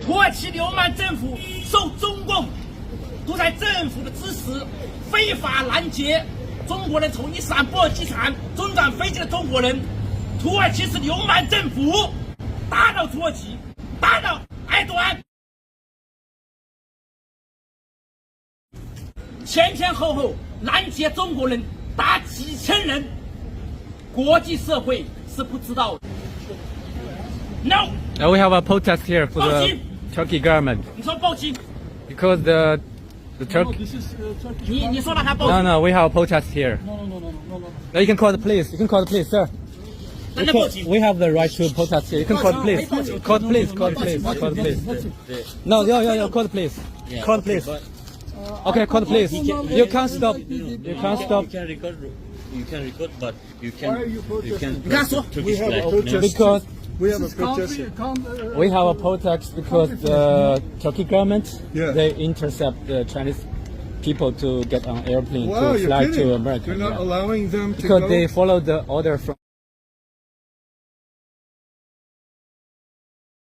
土耳其流氓政府受中共独裁政府的支持，非法拦截中国人从伊斯坦布尔机场中转飞机的中国人。土耳其是流氓政府，打倒土耳其，打倒埃多安。前前后后拦截中国人达几千人，国际社会是不知道的。No. We have a protest here for the Turkey government 你说报警？ because the Turkey. This is Turkey. 你说让他报 No, 警？ no, we have a protest here. No. You can call the police. You can call the police, sir. 让他报警。 We have the right to protest here. You can call the police. Call the police. Call the police. Call the police. No, yeah. Call the police. Call the police. Okay, call the police. You can't stop. You can't stop You can record, but you Why are you protesting?你跟他说， Turkish have a flag. protest. because We have a we protest. have a protest because the Turkey government Yeah. they intercept the Chinese people to get on airplane Wow, to you're fly kidding. to America. You're not Yeah. allowing them to Because go. they follow the order from